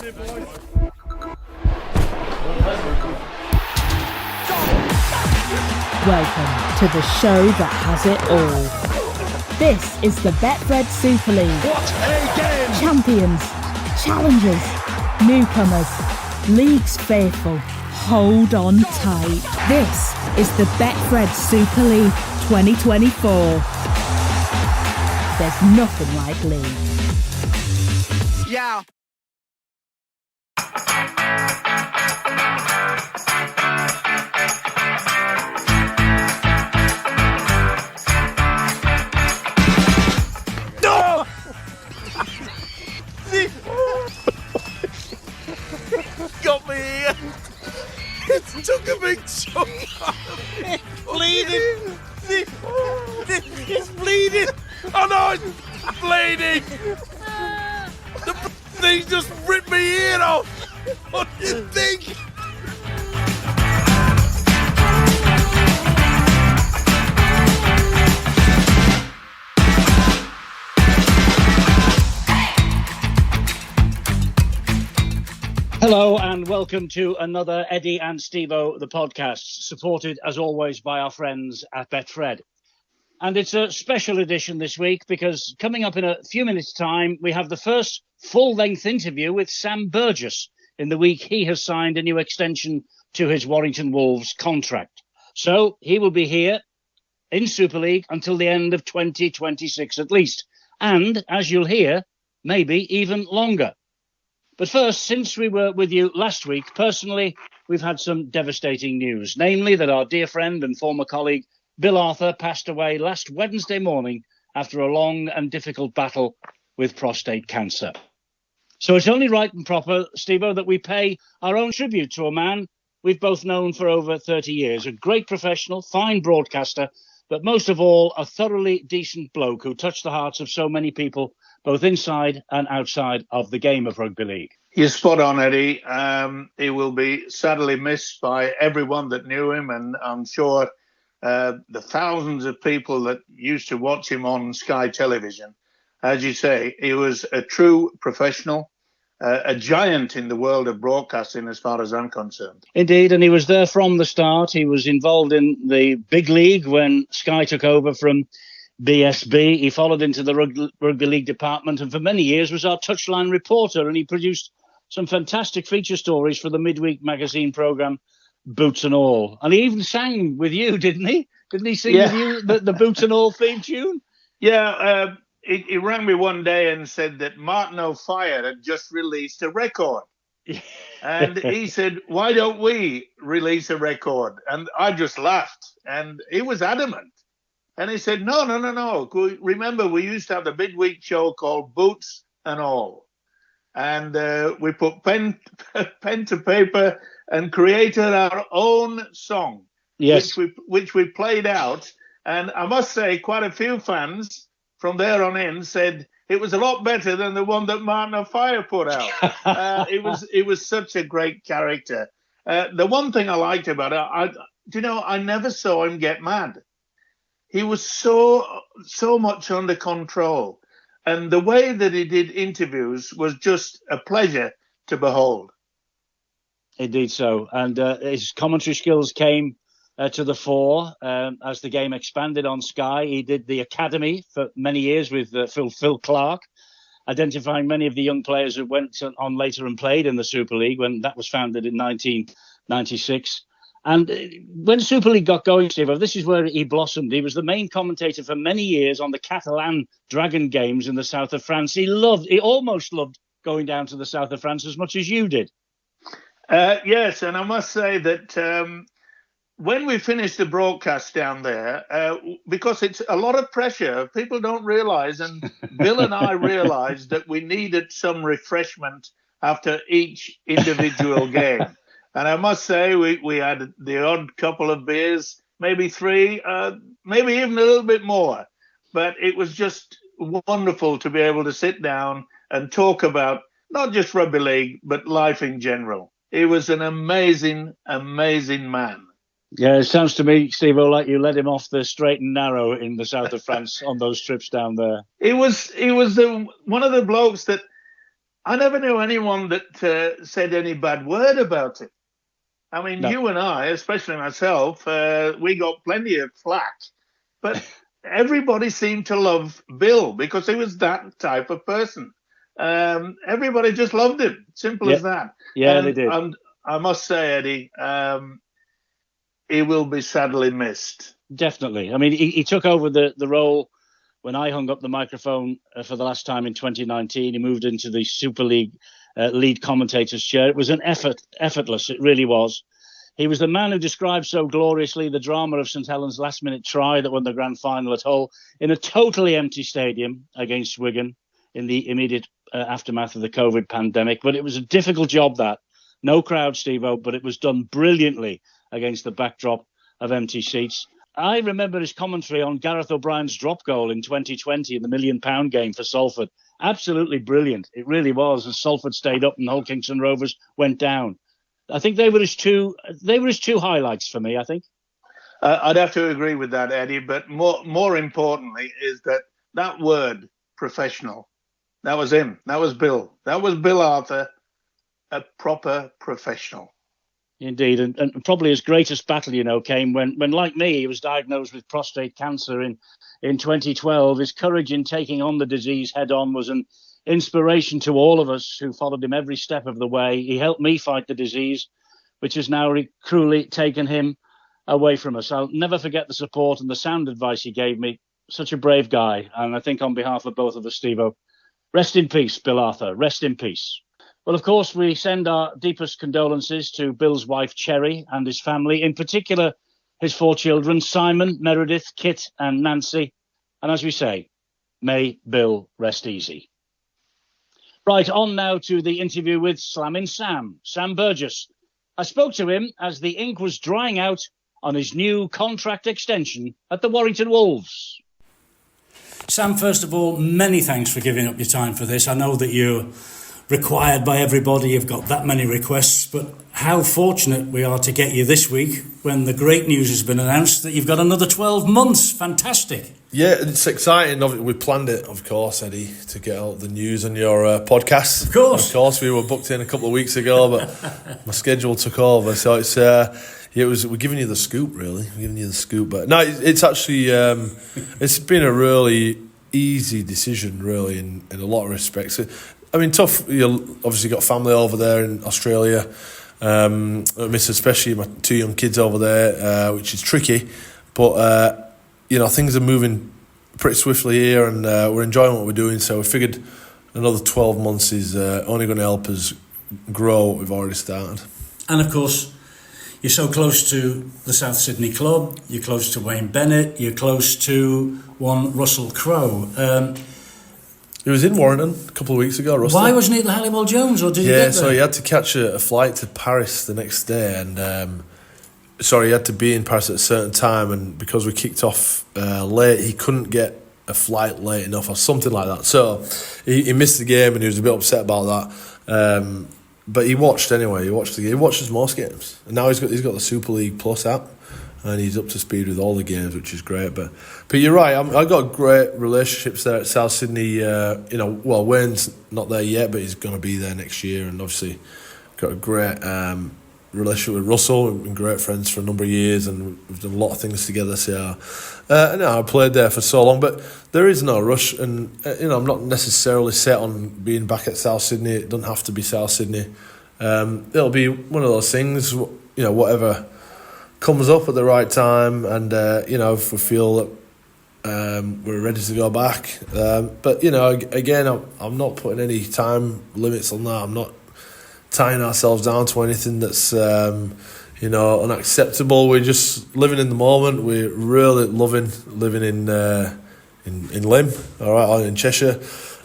Welcome to the show that has it all. This is the Betfred Super League. What a game! Champions, challengers, newcomers, leagues faithful. Hold on tight. This is the Betfred Super League 2024. There's nothing like league. Yeah. No! Got me here. It took a big chunk out of me. Bleeding. It's bleeding. Oh no, it's bleeding. The thing just ripped me ear off. What do you think? Hello and welcome to another Eddie and Stevo, the podcast, supported as always by our friends at Betfred. And it's a special edition this week because coming up in a few minutes' time, we have the first full-length interview with Sam Burgess in the week he has signed a new extension to his Warrington Wolves contract. So he will be here in Super League until the end of 2026 at least. And as you'll hear, maybe even longer. But first, since we were with you last week, personally, we've had some devastating news, namely that our dear friend and former colleague Bill Arthur passed away last Wednesday morning after a long and difficult battle with prostate cancer. So it's only right and proper, Stevo, that we pay our own tribute to a man we've both known for over 30 years, a great professional, fine broadcaster, but most of all, a thoroughly decent bloke who touched the hearts of so many people, both inside and outside of the game of rugby league. You're spot on, Eddie. He will be sadly missed by everyone that knew him, and I'm sure the thousands of people that used to watch him on Sky Television. As you say, he was a true professional, a giant in the world of broadcasting as far as I'm concerned. Indeed, and he was there from the start. He was involved in the big league when Sky took over from BSB. He followed into the rugby league department and for many years was our touchline reporter, and he produced some fantastic feature stories for the midweek magazine programme Boots and All. And he even sang with you, didn't he? Didn't he sing with you the Boots and All theme tune? Yeah, he rang me one day and said that Martin O'Fire had just released a record. And he said, why don't we release a record? And I just laughed, and he was adamant. And he said, no. Remember, we used to have the midweek show called Boots and All. And we put pen to paper and created our own song, yes, which we played out. And I must say, quite a few fans from there on in said it was a lot better than the one that Martin O'Fire put out. It was such a great character. The one thing I liked about it, I never saw him get mad. He was so much under control. And the way that he did interviews was just a pleasure to behold. Indeed so. And his commentary skills came to the fore as the game expanded on Sky. He did the academy for many years with Phil Clark, identifying many of the young players who went on later and played in the Super League when that was founded in 1996. And when Super League got going, Steve, this is where he blossomed. He was the main commentator for many years on the Catalan Dragon games in the south of France. He almost loved going down to the south of France as much as you did. Yes, and I must say that when we finished the broadcast down there, because it's a lot of pressure, people don't realise, and Bill and I realised that we needed some refreshment after each individual game. And I must say, we had the odd couple of beers, maybe three, maybe even a little bit more. But it was just wonderful to be able to sit down and talk about not just rugby league, but life in general. He was an amazing, amazing man. Yeah, it sounds to me, Stevo, like you led him off the straight and narrow in the south of France on those trips down there. He was one of the blokes that I never knew anyone that said any bad word about it. I mean, No. you and I, especially myself, we got plenty of flack, but everybody seemed to love Bill because he was that type of person. Everybody just loved him. Simple as that. Yeah, they did. And I must say, Eddie, he will be sadly missed. Definitely. I mean, he took over the role when I hung up the microphone for the last time in 2019. He moved into the Super League lead commentator's chair. It was an effortless. It really was. He was the man who described so gloriously the drama of St Helens' last-minute try that won the grand final at Hull in a totally empty stadium against Wigan in the immediate aftermath of the COVID pandemic. But it was a difficult job, that. No crowd, Stevo, but it was done brilliantly against the backdrop of empty seats. I remember his commentary on Gareth O'Brien's drop goal in 2020 in the £1 million game for Salford. Absolutely brilliant. It really was. And Salford stayed up and Hull Kingston Rovers went down. I think they were his two highlights for me, I think. I'd have to agree with that, Eddie. But more importantly is that word, professional, that was him. That was Bill. That was Bill Arthur, a proper professional. Indeed, and probably his greatest battle, came when, like me, he was diagnosed with prostate cancer in 2012. His courage in taking on the disease head on was an inspiration to all of us who followed him every step of the way. He helped me fight the disease, which has now cruelly taken him away from us. I'll never forget the support and the sound advice he gave me. Such a brave guy. And I think on behalf of both of us, Stevo, rest in peace, Bill Arthur. Rest in peace. Well, of course, we send our deepest condolences to Bill's wife, Cherry, and his family, in particular, his 4 children, Simon, Meredith, Kit, and Nancy. And as we say, may Bill rest easy. Right, on now to the interview with Slammin' Sam Burgess. I spoke to him as the ink was drying out on his new contract extension at the Warrington Wolves. Sam, first of all, many thanks for giving up your time for this. I know that you're required by everybody. You've got that many requests, but how fortunate we are to get you this week when the great news has been announced that you've got another 12 months. Fantastic. Yeah, it's exciting. We planned it, of course, Eddie, to get out the news on your podcast. Of course, we were booked in a couple of weeks ago, but my schedule took over. So it's we're giving you the scoop, really. We're giving you the scoop, but no, it's actually it's been a really easy decision, really, in a lot of respects. I mean, tough. You obviously got family over there in Australia. I miss especially my 2 young kids over there, which is tricky. But things are moving pretty swiftly here, and we're enjoying what we're doing. So we figured another 12 months is only going to help us grow what we've already started. And of course, you're so close to the South Sydney club. You're close to Wayne Bennett. You're close to one Russell Crowe. He was in Warrington a couple of weeks ago, Russell. Why wasn't he at the Halliwell Jones, or did he get there? So he had to catch a flight to Paris the next day, and he had to be in Paris at a certain time, and because we kicked off late, he couldn't get a flight late enough or something like that. So he missed the game, and he was a bit upset about that. But he watched anyway. He watched the game. He watches most games, and now he's got the Super League Plus app, and he's up to speed with all the games, which is great. But you're right. I've got great relationships there at South Sydney. Wayne's not there yet, but he's going to be there next year, and obviously got a great relationship with Russell. We've been great friends for a number of years, and we've done a lot of things together. So I played there for so long, but there is no rush, and I'm not necessarily set on being back at South Sydney. It doesn't have to be South Sydney. It'll be one of those things, whatever comes up at the right time, and if we feel that we're ready to go back. But again, I'm not putting any time limits on that. I'm not tying ourselves down to anything that's unacceptable. We're just living in the moment. We're really loving living in Lim, all right, in Cheshire,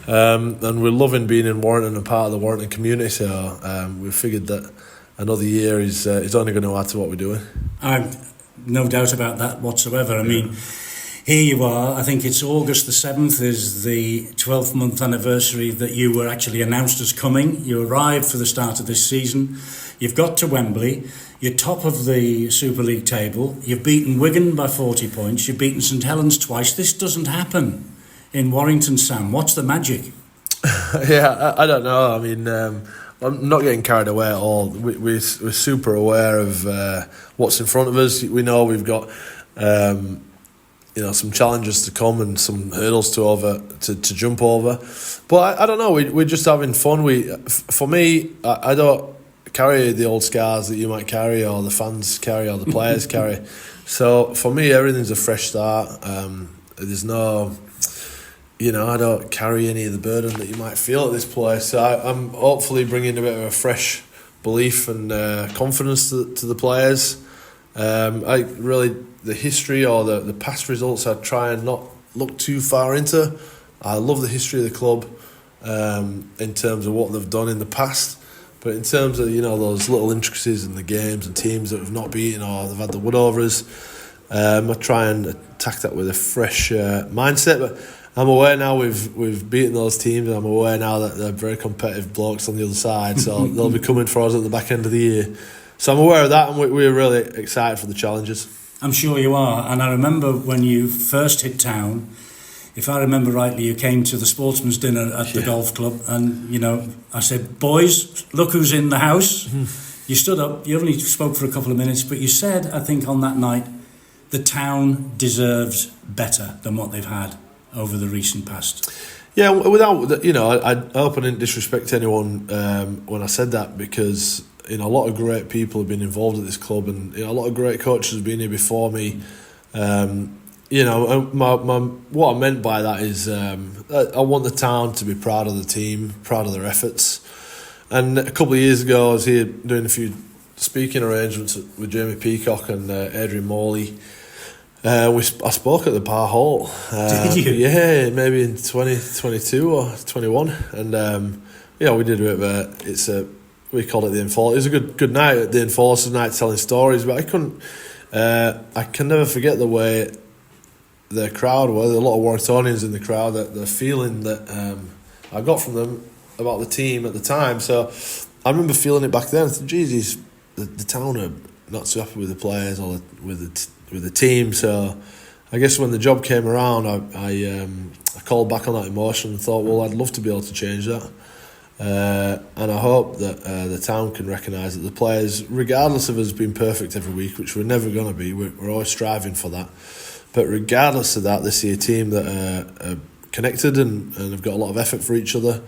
and we're loving being in Warrington and part of the Warrington community. So we figured that another year is only going to add to what we're doing. I've no doubt about that whatsoever. I mean, here you are. I think it's August the 7th is the 12th month anniversary that you were actually announced as coming. You arrived for the start of this season. You've got to Wembley. You're top of the Super League table. You've beaten Wigan by 40 points. You've beaten St Helens twice. This doesn't happen in Warrington, Sam. What's the magic? Yeah, I don't know. I mean, I'm not getting carried away at all. We're super aware of what's in front of us. We know we've got some challenges to come and some hurdles to jump over. But I don't know. We're just having fun. For me, I don't carry the old scars that you might carry, or the fans carry, or the players carry. So for me, everything's a fresh start. There's no, I don't carry any of the burden that you might feel at this place. So I'm hopefully bringing a bit of a fresh belief and confidence to the players. The history or the past results, I try and not look too far into. I love the history of the club in terms of what they've done in the past. But in terms of, those little intricacies in the games and teams that have not beaten or they've had the woodovers, I try and attack that with a fresh mindset. But I'm aware now we've beaten those teams, and I'm aware now that they're very competitive blokes on the other side, so they'll be coming for us at the back end of the year. So I'm aware of that, and we're really excited for the challenges. I'm sure you are, and I remember when you first hit town, if I remember rightly, you came to the sportsman's dinner at the golf club, and I said, "Boys, look who's in the house." Mm-hmm. You stood up, you only spoke for a couple of minutes, but you said, I think on that night, the town deserves better than what they've had over the recent past. Yeah, without, I hope I didn't disrespect anyone when I said that, because a lot of great people have been involved at this club, and a lot of great coaches have been here before me. What I meant by that is I want the town to be proud of the team, proud of their efforts. And a couple of years ago, I was here doing a few speaking arrangements with Jamie Peacock and Adrian Morley. I spoke at the Bar Hall. Did you? Yeah, maybe in 2022 or 21, and we did a bit of we called it the Enforcer. It was a good night at the Enforcer night, telling stories. But I can never forget the way the crowd were. There were a lot of Warringtonians in the crowd. The feeling that I got from them about the team at the time. So I remember feeling it back then. I thought, geez, the town are not so happy with the players or with the team. So I guess when the job came around, I called back on that emotion and thought, well, I'd love to be able to change that. And I hope that the town can recognise that the players, regardless of us being perfect every week, which we're never going to be, we're always striving for that. But regardless of that, they see a team that are connected and have got a lot of effort for each other,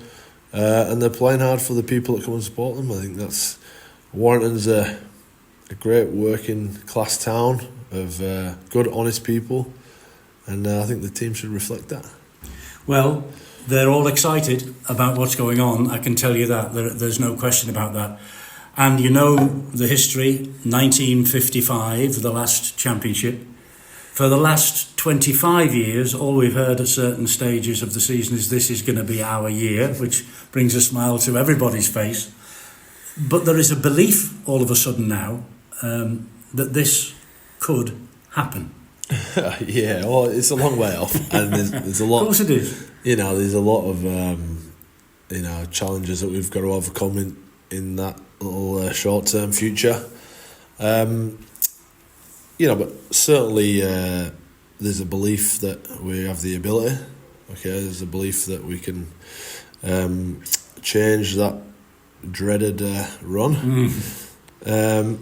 and they're playing hard for the people that come and support them. I think that's Warrington's a great working class town of good, honest people, and I think the team should reflect that. Well, they're all excited about what's going on. I can tell you that. There's no question about that. And the history, 1955, the last championship. For the last 25 years, all we've heard at certain stages of the season is this is going to be our year, which brings a smile to everybody's face. But there is a belief all of a sudden now that this could happen. Yeah, well, it's a long way off, and there's a lot. Of course it is. There's a lot of challenges that we've got to overcome in that little short-term future. But certainly there's a belief that we have the ability. Okay, there's a belief that we can change that dreaded run. But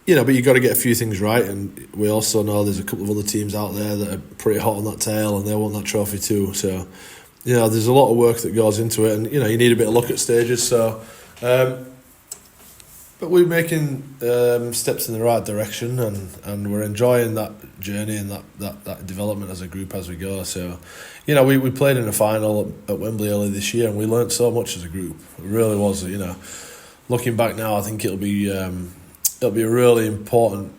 you've got to get a few things right, and we also know there's a couple of other teams out there that are pretty hot on that tail, and they want that trophy too. So, there's a lot of work that goes into it, and you need a bit of luck at stages. So, but we're making steps in the right direction, and we're enjoying that journey and that development as a group as we go. So, we played in a final at Wembley earlier this year, and we learnt so much as a group. It really was. Looking back now, I think it'll be a really important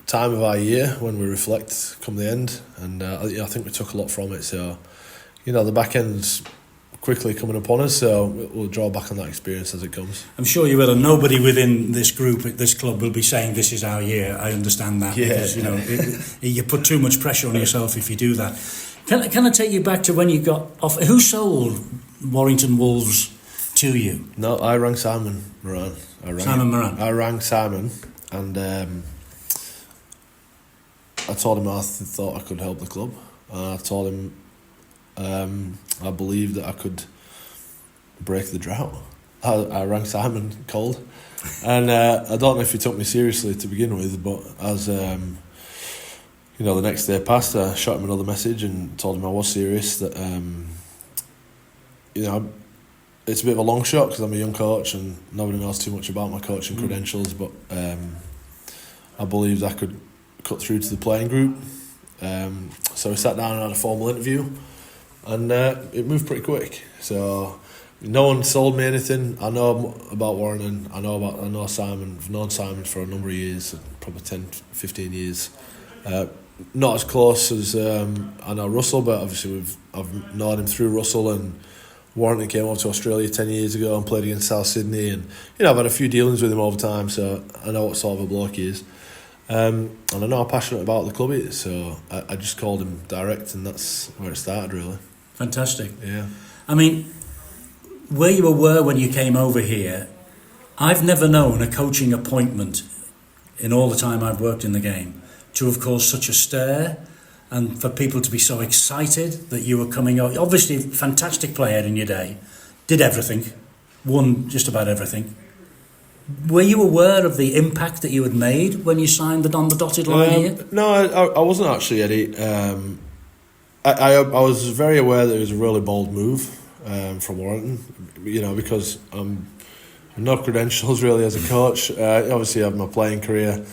time of our year when we reflect come the end, and I think we took a lot from it. So, the back end's quickly coming upon us, so we'll draw back on that experience as it comes. I'm sure you will, and nobody within this group at this club will be saying this is our year. I understand that, because you put too much pressure on yourself if you do that. Can I take you back to when you got off? Who sold Warrington Wolves to you? No, I rang Simon Moran. I rang Simon, and I told him I thought I could help the club. I told him I believed that I could break the drought. I rang Simon cold, and I don't know if he took me seriously to begin with, but as the next day passed, I shot him another message and told him I was serious. That it's a bit of a long shot because I'm a young coach and nobody knows too much about my coaching credentials, but I believed I could cut through to the playing group. So we sat down and had a formal interview, and it moved pretty quick. So no one sold me anything. I know about Warrington. I know Simon. I've known Simon for a number of years, probably 10, 15 years. Not as close as I know Russell, but obviously I've known him through Russell, and Warrington came over to Australia 10 years ago and played against South Sydney, and I've had a few dealings with him over time, so I know what sort of a bloke he is. And I know how passionate about the club he is, so I just called him direct, and that's where it started, really. Fantastic. Yeah. I mean, where you were when you came over here, I've never known a coaching appointment in all the time I've worked in the game to have caused such a stir, and for people to be so excited that you were coming out. Obviously, fantastic player in your day, did everything, won just about everything. Were you aware of the impact that you had made when you signed on the dotted line here? No, I wasn't actually, Eddie. I was very aware that it was a really bold move from Warrington, because I'm no credentials really as a coach. Obviously, I have my playing career.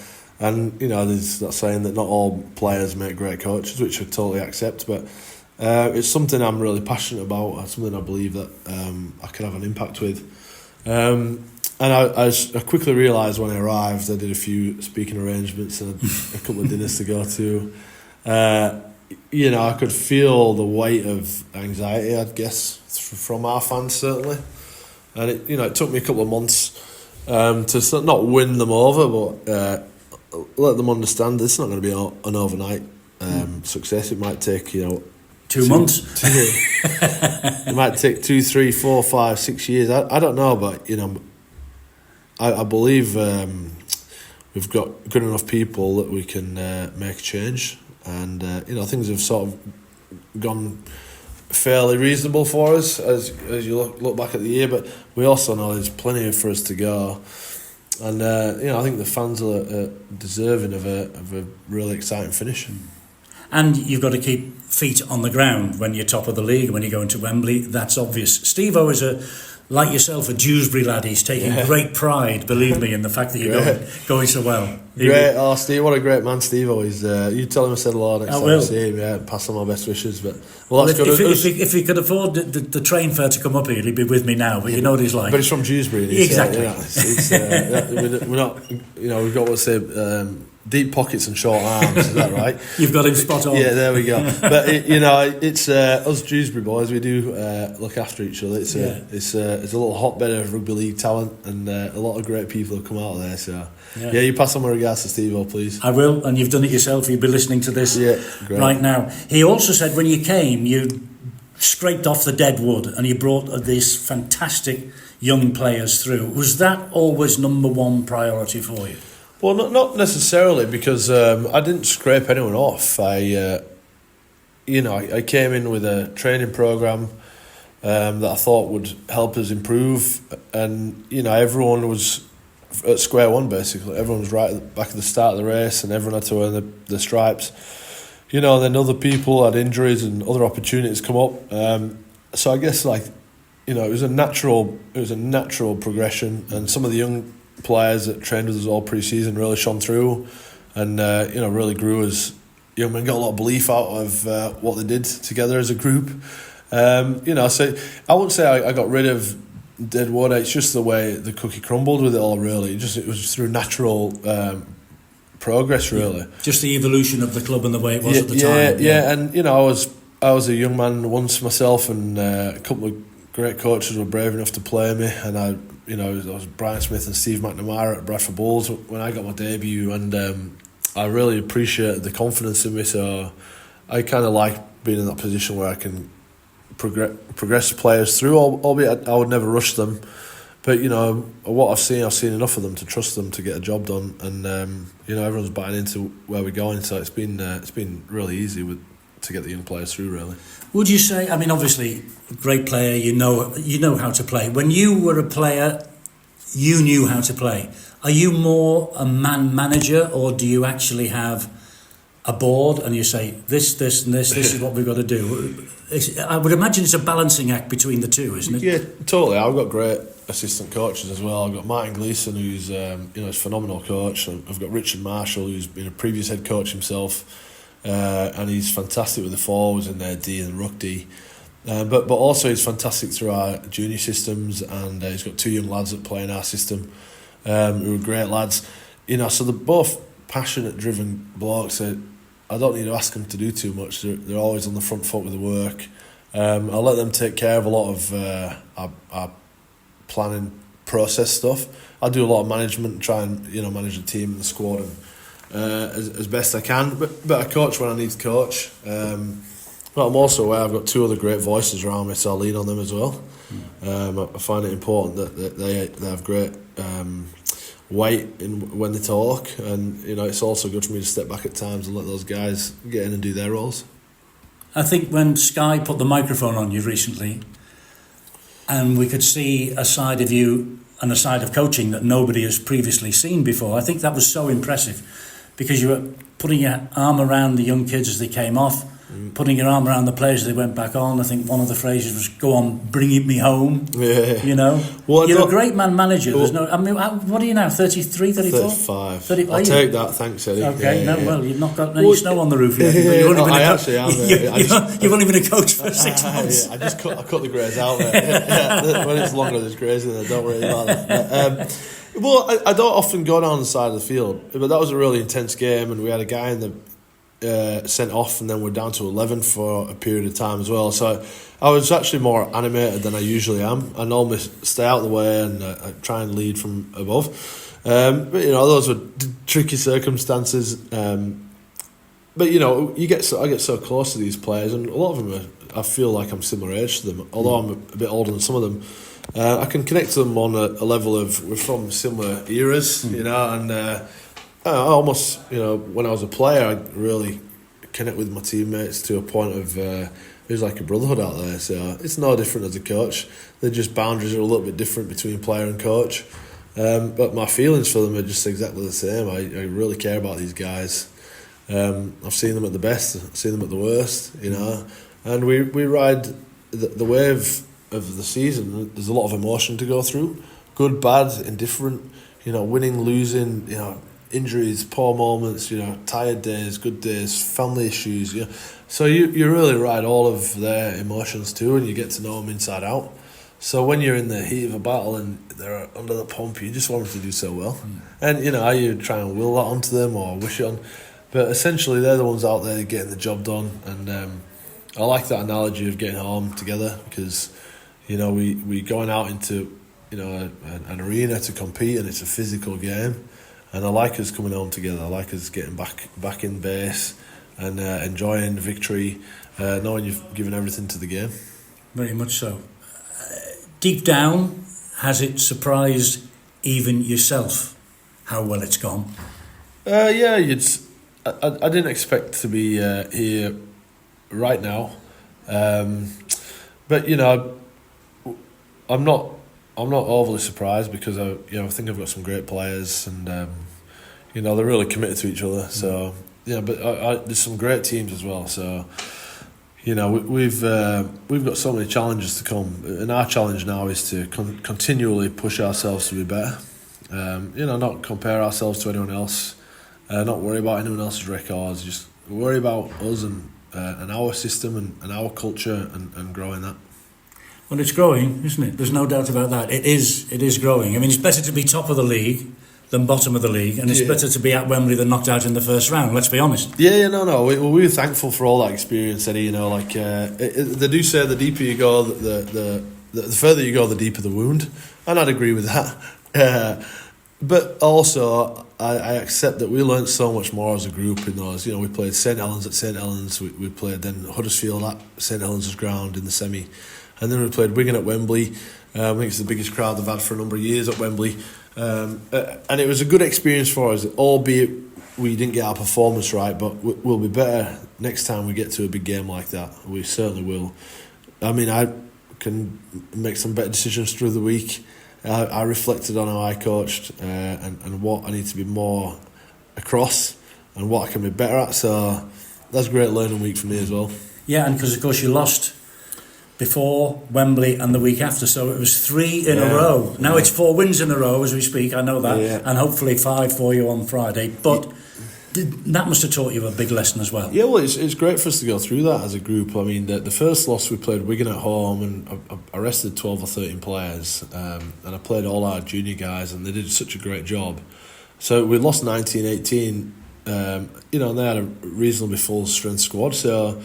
And, there's that saying that not all players make great coaches, which I totally accept, but it's something I'm really passionate about. It's something I believe that I can have an impact with. And I quickly realised when I arrived, I did a few speaking arrangements and a couple of dinners to go to. I could feel the weight of anxiety, I guess, from our fans, certainly. And it took me a couple of months to not win them over, but let them understand this is not going to be an overnight success. It might take 2 months. It might take 2, 3, 4, 5, 6 years. I don't know, but I believe we've got good enough people that we can make a change, and things have sort of gone fairly reasonable for us as you look back at the year. But we also know there's plenty for us to go. And I think the fans are deserving of a really exciting finish. And you've got to keep feet on the ground when you're top of the league, when you go into Wembley. That's obvious. Stevo is like yourself, a Dewsbury lad. He's taking great pride, believe me, in the fact that you're going so well. Great. Oh, Steve, what a great man Stevo is. You tell him I said hello next time I see him. Yeah, pass on my best wishes. But that's good. If he could afford the train fare to come up here, he'd be with me now. But you know what he's like. But he's from Dewsbury. Exactly. We're not. We've got what's say. Deep pockets and short arms, is that right? You've got him spot on. Yeah, there we go. But it's us Dewsbury boys. We do look after each other. It's a little hotbed of rugby league talent, and a lot of great people have come out of there. So you pass on my regards to Stevo, please. I will, and you've done it yourself. You'll be listening to this right now. He also said when you came, you scraped off the dead wood, and you brought these fantastic young players through. Was that always number one priority for you? Well, not necessarily, because I didn't scrape anyone off. I came in with a training program that I thought would help us improve, and everyone was at square one basically. Everyone was right back at the start of the race, and everyone had to earn the stripes. Then other people had injuries and other opportunities come up. So I guess it was a natural progression, and some of the young players that trained with us all pre-season really shone through, and really grew as young men. Got a lot of belief out of what they did together as a group. So I wouldn't say I got rid of dead wood. It's just the way the cookie crumbled with it all. Really, it was just through natural progress. Really, just the evolution of the club and the way it was at the time. Yeah, and I was a young man once myself, and a couple of great coaches were brave enough to play me, and I was Brian Smith and Steve McNamara at Bradford Bulls when I got my debut, and I really appreciate the confidence in me. So I kind of like being in that position where I can progress players through, albeit I would never rush them. But what I've seen enough of them to trust them to get a job done, and everyone's buying into where we're going. So it's been really easy with to get the young players through, really. Would you say, I mean, obviously, a great player, you know how to play. When you were a player, you knew how to play. Are you more a man manager, or do you actually have a board and you say, this and this is what we've got to do? I would imagine it's a balancing act between the two, isn't it? Yeah, totally. I've got great assistant coaches as well. I've got Martin Gleeson, who's a phenomenal coach. I've got Richard Marshall, who's been a previous head coach himself, and he's fantastic with the forwards and their D and ruck D. But also he's fantastic through our junior systems, and he's got 2 young lads that play in our system who are great lads. So they're both passionate, driven blokes. I don't need to ask them to do too much. They're always on the front foot with the work. I'll let them take care of a lot of our planning process stuff. I do a lot of management and try and manage the team and the squad as best I can. But I coach when I need to coach. But I'm also aware I've got 2 other great voices around me, so I'll lean on them as well. I find it important that they have great weight in when they talk, and it's also good for me to step back at times and let those guys get in and do their roles. I think when Sky put the microphone on you recently, and we could see a side of you and a side of coaching that nobody has previously seen before, I think that was so impressive, because you were putting your arm around the young kids as they came off, putting your arm around the players as they went back on. I think one of the phrases was, "Go on, bring it me home." Yeah. Well, you're a great man manager. There's no. I mean, what are you now? 33, 34? 35. 30, I'll take that, thanks, Eddie. Okay, yeah. Well, you've not got any snow on the roof yet. You've only been a coach for 6 months. I cut the greys out. When it's longer, there's greys in there. Don't worry about that. Well, I don't often go down the side of the field, but that was a really intense game, and we had a guy in the sent off, and then we're down to 11 for a period of time as well. So I was actually more animated than I usually am. I normally stay out of the way and I try and lead from above. But those were tricky circumstances. But I get so close to these players, and a lot of them I feel like I'm similar age to them. Although I'm a bit older than some of them, I can connect to them on a level of we're from similar eras, and. I almost, when I was a player, I really connect with my teammates to a point of it was like a brotherhood out there. So it's no different as a coach. They're just boundaries are a little bit different between player and coach. But my feelings for them are just exactly the same. I really care about these guys. I've seen them at the best, I've seen them at the worst, And we ride the wave of the season. There's a lot of emotion to go through, good, bad, indifferent. Winning, losing. Injuries, poor moments, tired days, good days, family issues. So you really ride all of their emotions too, and you get to know them inside out. So when you're in the heat of a battle and they're under the pump, you just want them to do so well. And you try and will that onto them or wish it on, but essentially they're the ones out there getting the job done. And I like that analogy of getting home together, because we going out into an arena to compete, and it's a physical game. And I like us coming home together. I like us getting back in base and enjoying victory, knowing you've given everything to the game. Very much so. Deep down, has it surprised even yourself how well it's gone? Yeah, I didn't expect to be here right now, but I'm not overly surprised, because I think I've got some great players, and they're really committed to each other. So but there's some great teams as well. So we've got so many challenges to come, and our challenge now is to continually push ourselves to be better. Not compare ourselves to anyone else, not worry about anyone else's records. Just worry about us and our system and our culture and growing that. Well, it's growing, isn't it? There's no doubt about that. It is growing. I mean, it's better to be top of the league than bottom of the league, and it's better to be at Wembley than knocked out in the first round. Let's be honest. No. We were thankful for all that experience, Eddie. They do say the deeper you go, the further you go, the deeper the wound, and I'd agree with that. But also, I accept that we learned so much more as a group in those. We played St Helens at St Helens. We played then Huddersfield at St Helens' ground in the semi. and then we played Wigan at Wembley. I think it's the biggest crowd they've had for a number of years at Wembley, and it was a good experience for us, albeit we didn't get our performance right, but we'll be better next time we get to a big game like that. We certainly will. I mean, I can make some better decisions through the week. I reflected on how I coached and what I need to be more across and what I can be better at. So that's a great learning week for me as well. Yeah, and because of course you lost before Wembley and the week after, so it was 3 in a row. Now it's 4 wins in a row as we speak, I know that, and hopefully 5 for you on Friday. But that must have taught you a big lesson as well. Yeah, well, it's great for us to go through that as a group. I mean, the first loss we played Wigan at home, and I rested 12 or 13 players, and I played all our junior guys, and they did such a great job. So we lost 19-18, and they had a reasonably full strength squad. So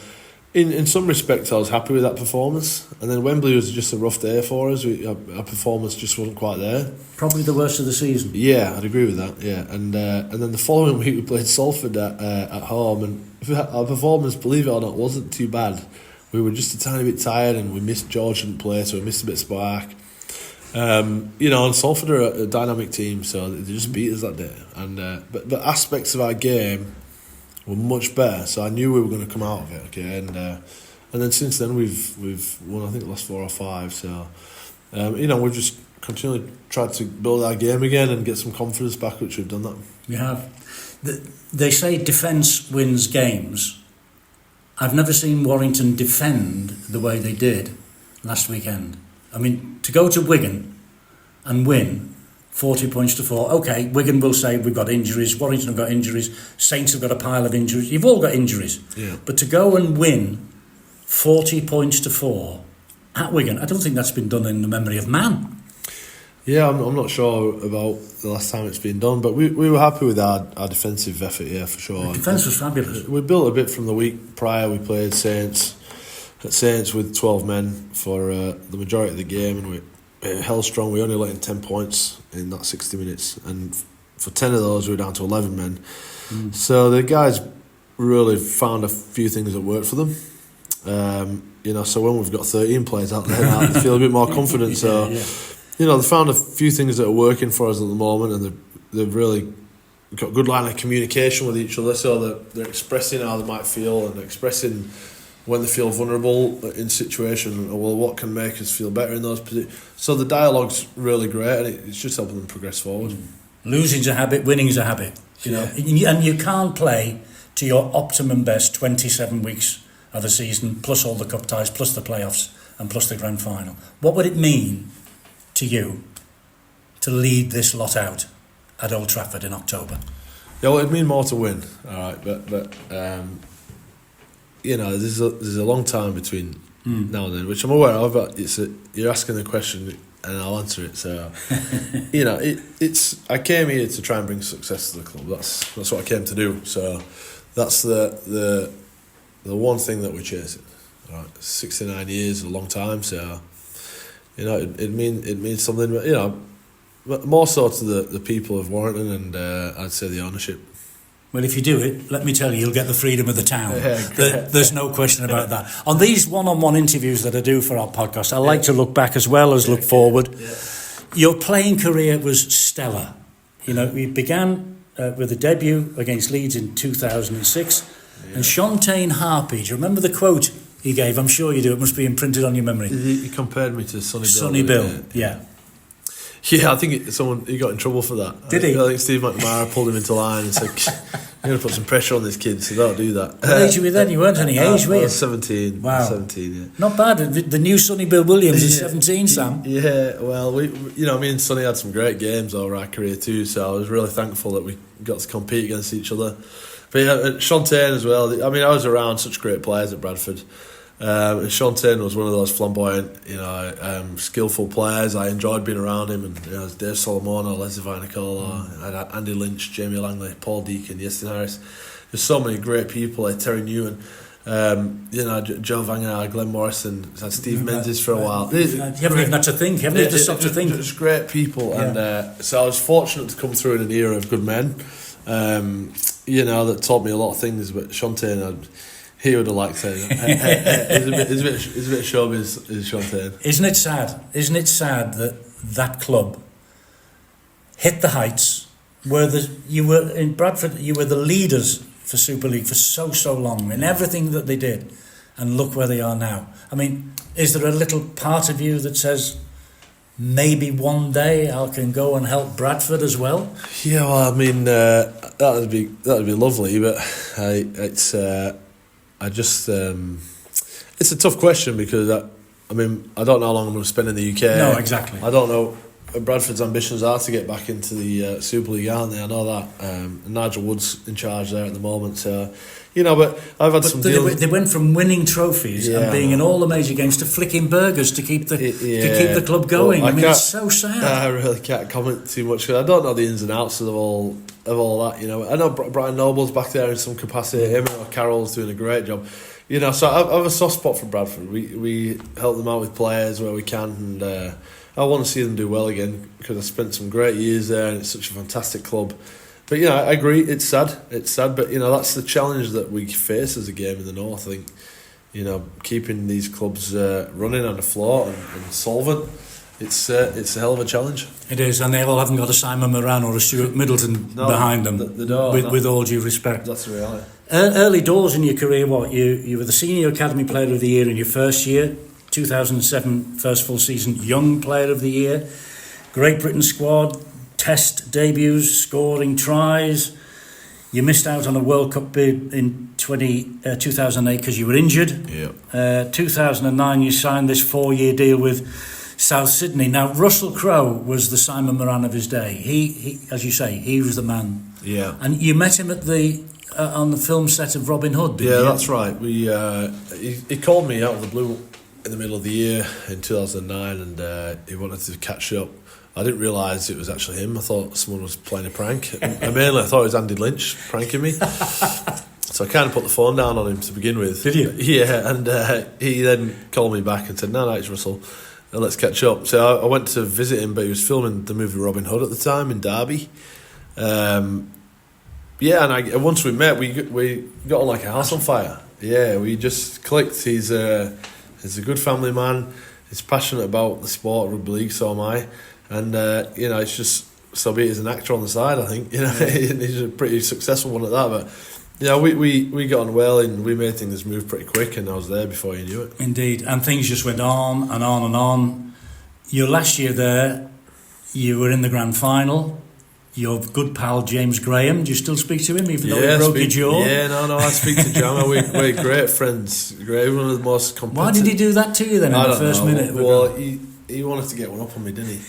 in some respects, I was happy with that performance. And then Wembley was just a rough day for us. Our performance just wasn't quite there. Probably the worst of the season. Yeah, I'd agree with that. Yeah, and then the following week we played Salford at home, and our performance, believe it or not, wasn't too bad. We were just a tiny bit tired, and we missed George didn't play, so we missed a bit of spark. And Salford are a dynamic team, so they just beat us that day. And but aspects of our game were much better, so I knew we were going to come out of it. Okay, and then since then we've won, I think, the last 4 or 5. So we've just continually tried to build our game again and get some confidence back, which we've done that. We have. They say defence wins games. I've never seen Warrington defend the way they did last weekend. I mean, to go to Wigan and win 40 points to 4. Okay, Wigan will say we've got injuries, Warrington have got injuries, Saints have got a pile of injuries. You've all got injuries. Yeah. But to go and win 40 points to 4 at Wigan, I don't think that's been done in the memory of man. Yeah, I'm not sure about the last time it's been done, but we were happy with our defensive effort, yeah, for sure. The defence was fabulous. We built a bit from the week prior. We played Saints with 12 men for the majority of the game, and we held strong. We only let in 10 points in that 60 minutes, and for 10 of those we were down to 11 men. So the guys really found a few things that worked for them. So when we've got 13 players out there now, they feel a bit more confident. So they found a few things that are working for us at the moment, and they've really got a good line of communication with each other, so they're expressing how they might feel and expressing when they feel vulnerable in situation, or what can make us feel better in those positions. So the dialogue's really great, and it's just helping them progress forward. Losing's a habit, winning's a habit. And you can't play to your optimum best 27 weeks of the season, plus all the cup ties, plus the playoffs, and plus the grand final. What would it mean to you to lead this lot out at Old Trafford in October? Yeah, well, it'd mean more to win, all right, but there's a long time between now and then, which I'm aware of, but you're asking the question and I'll answer it. So, I came here to try and bring success to the club. That's what I came to do. So, that's the one thing that we're chasing. All right, 69 years is a long time. So, it means something. But more so to the people of Warrington and I'd say the ownership. Well, if you do it, let me tell you, you'll get the freedom of the town. There's no question about that. On these one-on-one interviews that I do for our podcast, I like to look back as well as look forward. Yeah. Your playing career was stellar. We began with a debut against Leeds in 2006. And Shontaine Harpy, do you remember the quote he gave? I'm sure you do. It must be imprinted on your memory. He compared me to Sonny Bill. Sonny Bill, yeah. Yeah, I think he got in trouble for that. Did he? I think Steve McNamara pulled him into line and said, "You're going to put some pressure on this kid, so don't do that." What age were you then? You weren't any age, were you? I was 17. Wow. 17, yeah. Not bad. The new Sonny Bill Williams is 17, Sam. Yeah, well, me and Sonny had some great games over our career too, so I was really thankful that we got to compete against each other. But yeah, Shontaine as well. I mean, I was around such great players at Bradford. Shontaine was one of those flamboyant, skillful players. I enjoyed being around him, and Dave Solomono, Leslie Vinicola, I had Andy Lynch, Jamie Langley, Paul Deacon, Yestin Harris. There's so many great people. Terry Newman, Joe Vangar, Glenn Morrison, had Steve Menzies for a while. You haven't even had to think. You haven't even stopped to think. Just great people, and so I was fortunate to come through in an era of good men. That taught me a lot of things. But Shontaine, He would have liked it. It's a bit showbiz, is Sean saying. Isn't it sad? Isn't it sad that club hit the heights where you were in Bradford? You were the leaders for Super League for so long in everything that they did, and look where they are now. I mean, is there a little part of you that says maybe one day I can go and help Bradford as well? Yeah, well, I mean that'd be lovely, but it's a tough question because I don't know how long I'm going to spend in the UK. No, exactly. I don't know. Bradford's ambitions are to get back into the Super League, aren't they? I know that. Nigel Wood's in charge there at the moment, so but I've had some deals. They went from winning trophies and being in all the major games to flicking burgers to keep the club going. Well, it's so sad. I really can't comment too much because I don't know the ins and outs of all that. I know Brian Noble's back there in some capacity. Him or Carroll's doing a great job. So I have a soft spot for Bradford. We help them out with players where we can, and I want to see them do well again because I spent some great years there and it's such a fantastic club. But I agree, it's sad, but that's the challenge that we face as a game in the North. I think keeping these clubs running on the floor and solvent, it's a hell of a challenge. It is, and they all haven't got a Simon Moran or a Stuart Middleton behind them. With all due respect, that's the reality. Early doors in your career, you were the Senior Academy Player of the Year in your first year. 2007 first full season Young Player of the Year, Great Britain squad, Test debuts, scoring tries. You missed out on a World Cup bid in 2008 because you were injured. 2009 you signed this 4-year deal with South Sydney. Now Russell Crowe was the Simon Moran of his day. He as you say, he was the man. Yeah. And you met him at the on the film set of Robin Hood, didn't you? Yeah, that's right. He called me out of the blue in the middle of the year in 2009 and he wanted to catch up. I didn't realise it was actually him. I thought someone was playing a prank. I mainly thought it was Andy Lynch pranking me. So I kind of put the phone down on him to begin with. Did you? Yeah, and he then called me back and said, no, it's Russell, let's catch up. So I went to visit him, but he was filming the movie Robin Hood at the time in Derby. And once we met, we got on like a house on fire. Yeah, we just clicked. He's a good family man. He's passionate about the sport, rugby league, so am I. And, it's just, so be it as an actor on the side, I think. He's a pretty successful one at that. But, we got on well and we made things move pretty quick and I was there before you knew it. Indeed. And things just went on and on and on. Your last year there, you were in the grand final. Your good pal James Graham, do you still speak to him even though he broke your jaw? Yeah, no, I speak to Jam. We're great friends. Great, one of the most competitive. Why did he do that to you then in the first minute? Well, he wanted to get one up on me, didn't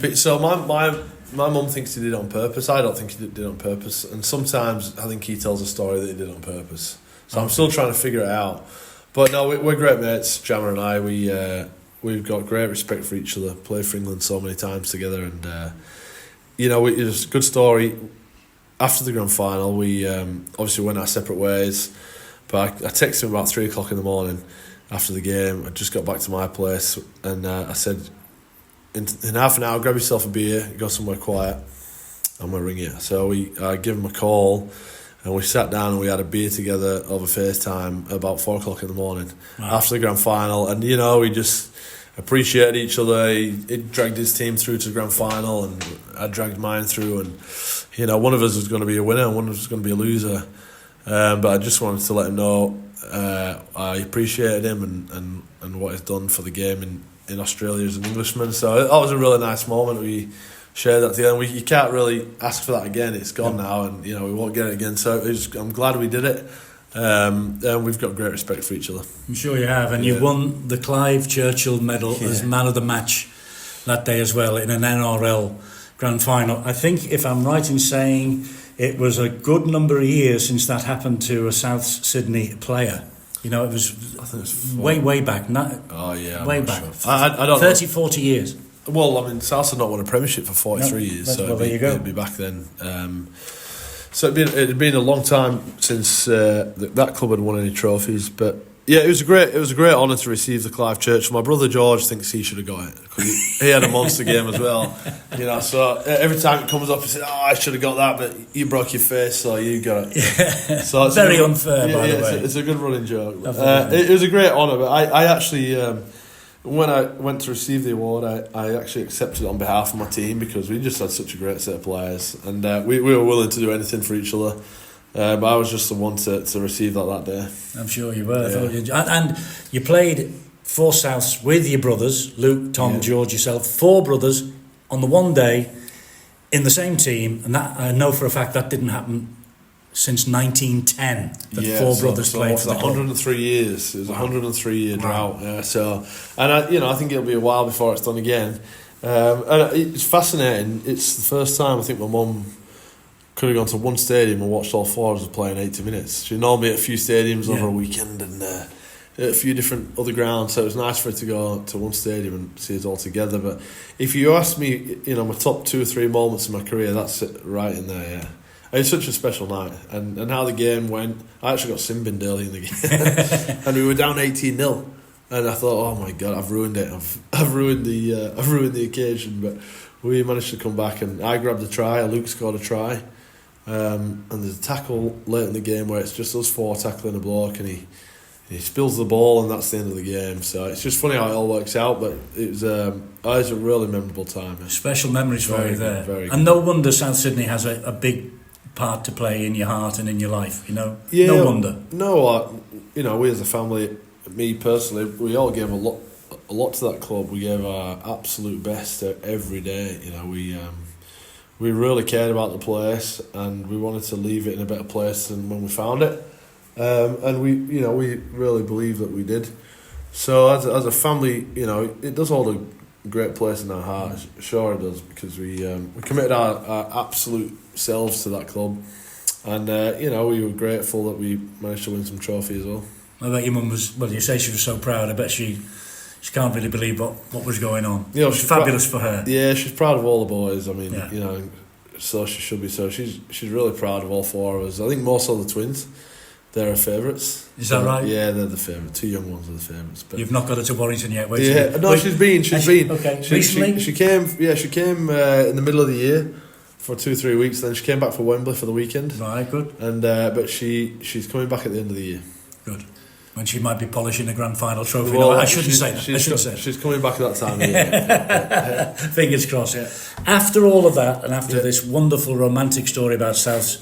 he? So my mum thinks he did it on purpose. I don't think he did it on purpose. And sometimes I think he tells a story that he did it on purpose. So I'm still trying to figure it out. But no, we're great mates, Jammer and I. We've got great respect for each other. Played for England so many times together and... it was a good story. After the grand final, we obviously went our separate ways. But I texted him about 3 o'clock in the morning after the game. I just got back to my place and I said, in half an hour, grab yourself a beer, go somewhere quiet, I'm going to ring you. So I gave him a call and we sat down and we had a beer together over FaceTime about 4 o'clock in the morning after the grand final. And, we just... appreciated each other. He dragged his team through to the grand final and I dragged mine through and one of us was going to be a winner and one of us was going to be a loser, but I just wanted to let him know I appreciated him and what he's done for the game in Australia as an Englishman. So that was a really nice moment. We shared that together. You can't really ask for that again. It's gone now and we won't get it again, so I'm glad we did it. And we've got great respect for each other. I'm sure you have, and you won the Clive Churchill Medal as man of the match that day as well in an NRL grand final. I think, if I'm right in saying, it was a good number of years since that happened to a South Sydney player. It was, I think it was way back. Way back. Sure. I don't 30, know. 40 years. Well, I mean, South had not won a premiership for 43 years, so there you go. It'd be back then. So it'd been a long time since that club had won any trophies, but Yeah, it was a great honour to receive the Clive Churchill. My brother George thinks he should have got it because he had a monster game as well. So every time it comes up, he said, "Oh, I should have got that, but you broke your face, so you got it." Yeah. So it's very unfair, by the way. It's a good running joke. It was a great honour, but I actually, when I went to receive the award, I actually accepted it on behalf of my team because we just had such a great set of players, and we were willing to do anything for each other. But I was just the one to receive that day. I'm sure you were. And you played for Souths with your brothers, Luke, Tom, George, yourself, 4 brothers on the one day in the same team. And that I know for a fact that didn't happen since 1910, that 4 brothers played for the club. 103 years. It was a 103-year drought. Yeah, I think it'll be a while before it's done again. And it's fascinating. It's the first time I think my mum could have gone to one stadium and watched all 4 of us playing 80 minutes. She normally at a few stadiums over a weekend and a few different other grounds, so it was nice for her to go to one stadium and see us all together. But if you ask me, my top 2 or 3 moments in my career, that's it right in there, yeah. It's such a special night, and how the game went. I actually got sin-binned early in the game, and we were down 18-0, and I thought, oh my god, I've ruined it. I've ruined the occasion. But we managed to come back, and I grabbed a try. Luke scored a try. And there's a tackle late in the game where it's just us 4 tackling a bloke, and he spills the ball, and that's the end of the game. So it's just funny how it all works out, but it was a really memorable time. Special memories for you there. Very and no wonder South Sydney has a big part to play in your heart and in your life, Yeah, no wonder. No, we as a family, me personally, we all gave a lot to that club. We gave our absolute best every day. We really cared about the place, and we wanted to leave it in a better place than when we found it. And we really believe that we did. So as a family, it does hold a great place in our hearts. Sure it does, because we committed our absolute selves to that club, and we were grateful that we managed to win some trophies as well. I bet your mum was. Well, you say she was so proud. I bet she can't really believe what was going on. It was fabulous for her. Yeah, she's proud of all the boys. I mean, so she should be. So she's really proud of all 4 of us. I think more so the twins. They're her favourites. Is that right? Yeah, they're the favourite. 2 young ones are the favourites. But you've not got her to Warrington yet, wait. Yeah, no, she's been. Okay, recently she came. Yeah, she came in the middle of the year for 2-3 weeks. Then she came back for Wembley for the weekend. Right, good. And but she's coming back at the end of the year. Good. When she might be polishing a grand final trophy. Well, no, I shouldn't say that. She's coming back at that time of year. Fingers crossed. Yeah. After all of that, and after this wonderful romantic story about Souths,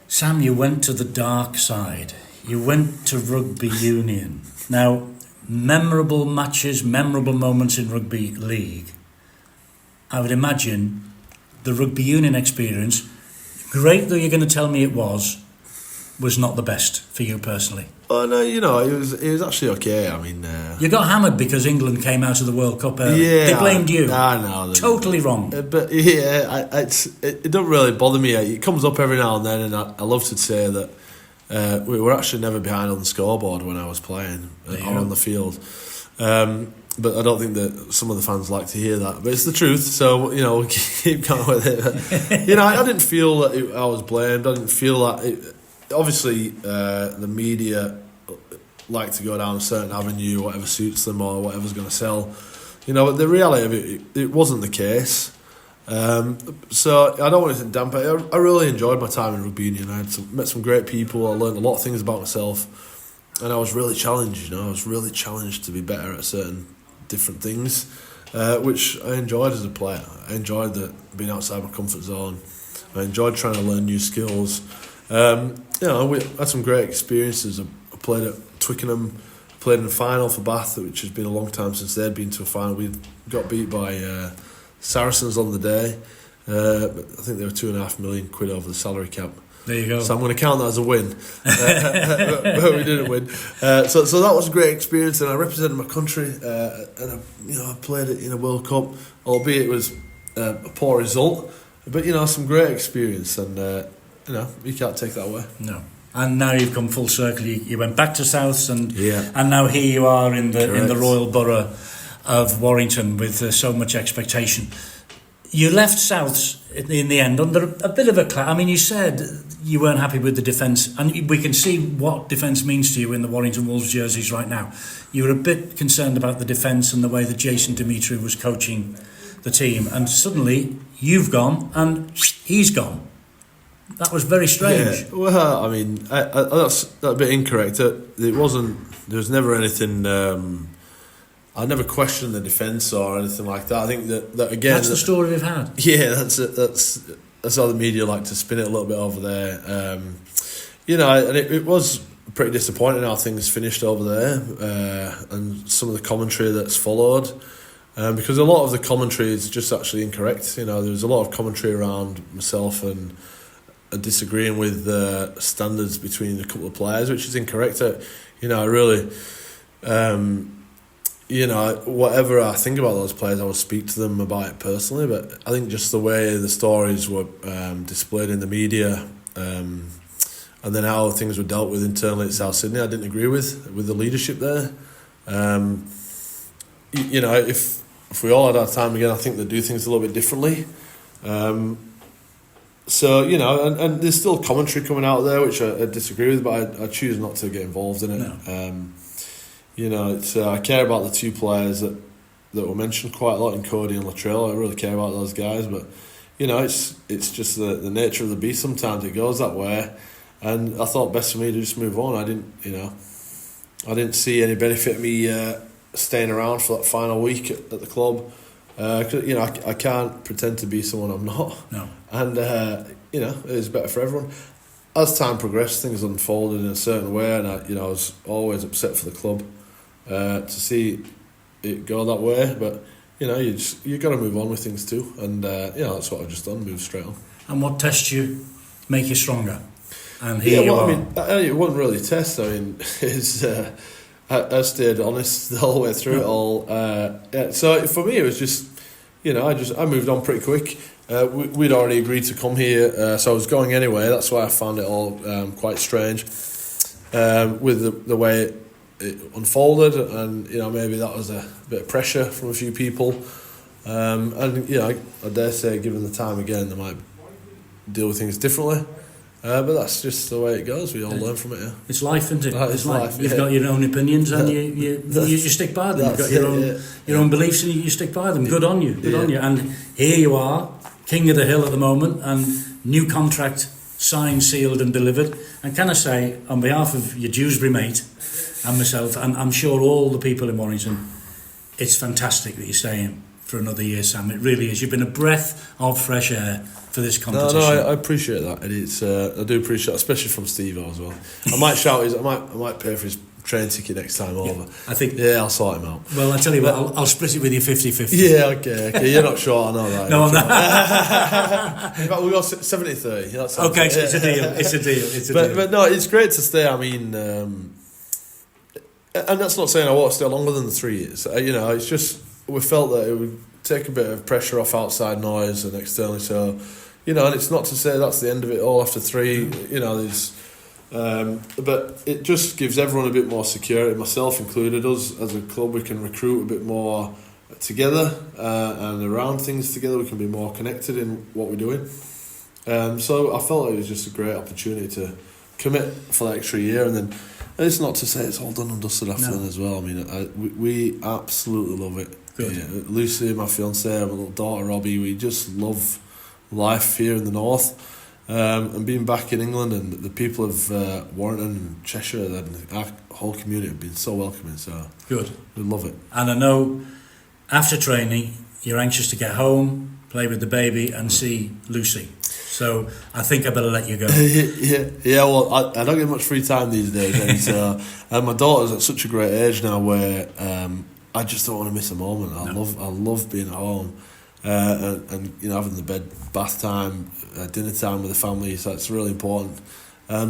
Sam, you went to the dark side. You went to rugby union. Now, memorable matches, memorable moments in rugby league. I would imagine the rugby union experience, great though you're going to tell me it was not the best for you personally. Oh no, it was actually okay. I mean, you got hammered because England came out of the World Cup early. Yeah, they blamed you. No, totally wrong. But yeah, it don't really bother me. It comes up every now and then, and I love to say that we were actually never behind on the scoreboard when I was playing or on the field. But I don't think that some of the fans like to hear that. But it's the truth, so we'll keep going with it. I didn't feel that I was blamed. I didn't feel that. Obviously, the media like to go down a certain avenue, whatever suits them or whatever's going to sell. But the reality of it wasn't the case. So I don't want it to dampen it. I really enjoyed my time in rugby union. I met some great people. I learned a lot of things about myself, and I was really challenged. I was really challenged to be better at certain different things, which I enjoyed as a player. I enjoyed being outside my comfort zone. I enjoyed trying to learn new skills. We had some great experiences. I played at Twickenham, played in the final for Bath, which has been a long time since they'd been to a final. We got beat by Saracens on the day. I think they were £2.5 million over the salary cap. There you go. So I'm going to count that as a win. But we didn't win. So that was a great experience, and I represented my country. And I played it in a World Cup, albeit it was a poor result. But some great experience, and you can't take that away. No. And now you've come full circle. You went back to Souths, and now here you are in the royal borough of Warrington with so much expectation. You left Souths in the end under a bit of a clash. I mean, you said you weren't happy with the defence, and we can see what defence means to you in the Warrington Wolves jerseys right now. You were a bit concerned about the defence and the way that Jason Dimitri was coaching the team, and suddenly you've gone and he's gone. That was very strange. Yeah, well, I mean, that's a bit incorrect. It wasn't. There was never anything. I never questioned the defence or anything like that. I think that again. That's the story we've had. Yeah, that's how the media like to spin it a little bit over there. And it was pretty disappointing how things finished over there, and some of the commentary that's followed. Because a lot of the commentary is just actually incorrect. There was a lot of commentary around myself and disagreeing with standards between a couple of players, which is incorrect. I really, whatever I think about those players, I would speak to them about it personally. But I think just the way the stories were displayed in the media, and then how things were dealt with internally at South Sydney, I didn't agree with the leadership there. If we all had our time again, I think they'd do things a little bit differently. And there's still commentary coming out there which I disagree with, but I choose not to get involved in it. No. I care about the two players that were mentioned quite a lot in Cody and Latrell. I really care about those guys, but it's just the nature of the beast. Sometimes it goes that way, and I thought best for me to just move on. I didn't see any benefit in me staying around for that final week at the club. I can't pretend to be someone I'm not. No. And it was better for everyone. As time progressed, things unfolded in a certain way, and I was always upset for the club to see it go that way. But you got to move on with things too, and that's what I've just done. Move straight on. And what tests you make you stronger? And here you are. I mean, it wasn't really a test. I mean, it's. I stayed honest the whole way through it all. So for me, it was just, I moved on pretty quick. We'd already agreed to come here, so I was going anyway. That's why I found it all quite strange with the way it unfolded, and maybe that was a bit of pressure from a few people. I dare say, given the time again, they might deal with things differently. But that's just the way it goes. We all learn from it. Yeah. It's life, isn't it? It's life. You've got your own opinions, and you stick by them. You've got your own beliefs, and you stick by them. Good on you. Good on you. And here you are, king of the hill at the moment, and new contract signed, sealed, and delivered. And can I say, on behalf of your Dewsbury mate and myself, and I'm sure all the people in Warrington, it's fantastic that you're staying for another year, Sam. It really is. You've been a breath of fresh air for this competition. No, I appreciate that, Eddie. I do appreciate it, especially from Stevo as well. I might shout I might pay for his train ticket next time over. I think. Yeah, I'll sort him out. Well, I tell you what, I'll split it with you 50-50. Yeah, okay. You're not sure, I know that. No, I'm not. In fact, we got 70-30. Okay, it's a deal. It's a deal. But no, it's great to stay. I mean, and that's not saying I want to stay longer than the 3 years. It's just we felt that it would take a bit of pressure off outside noise and externally. So, and it's not to say that's the end of it all after 3. There's, but it just gives everyone a bit more security, myself included. Us as a club, we can recruit a bit more together and around things together. We can be more connected in what we're doing. So I felt it was just a great opportunity to commit for that extra year, and then it's not to say it's all done and dusted after then as well. I mean, we absolutely love it. Good. Yeah, Lucy, my fiancée, my little daughter Robbie, we just love life here in the north, and being back in England, and the people of Warrington and Cheshire and our whole community have been so welcoming. So good, we love it. And I know after training you're anxious to get home, play with the baby, and see Lucy. So I think I better let you go. Yeah. Well, I don't get much free time these days, and so and my daughter's at such a great age now where I just don't want to miss a moment. I love being at home, and having the bed bath time, dinner time with the family. So it's really important.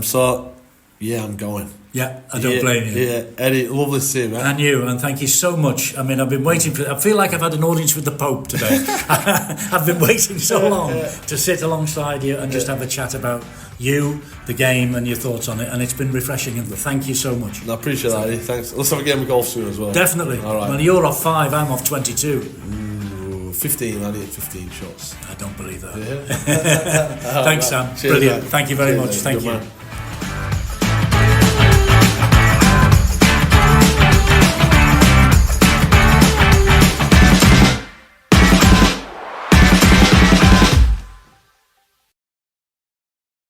So yeah, I'm going. Yeah, I don't blame you. Yeah, Eddie, lovely to see you, man. And you, and thank you so much. I mean, I've been waiting for. I feel like I've had an audience with the Pope today. I've been waiting so long to sit alongside you and just have a chat about you, the game, and your thoughts on it. And it's been refreshing. And thank you so much. I appreciate that, Eddie. Thanks. Let's have a game of golf soon as well. Definitely. All right. Well, you're off 5. I'm off 22. Ooh, 15. I did 15 shots. I don't believe that. Yeah. Thanks, Sam. Cheers, Brilliant. mate. Thank you very Cheers, much. mate. Thank Good you. man.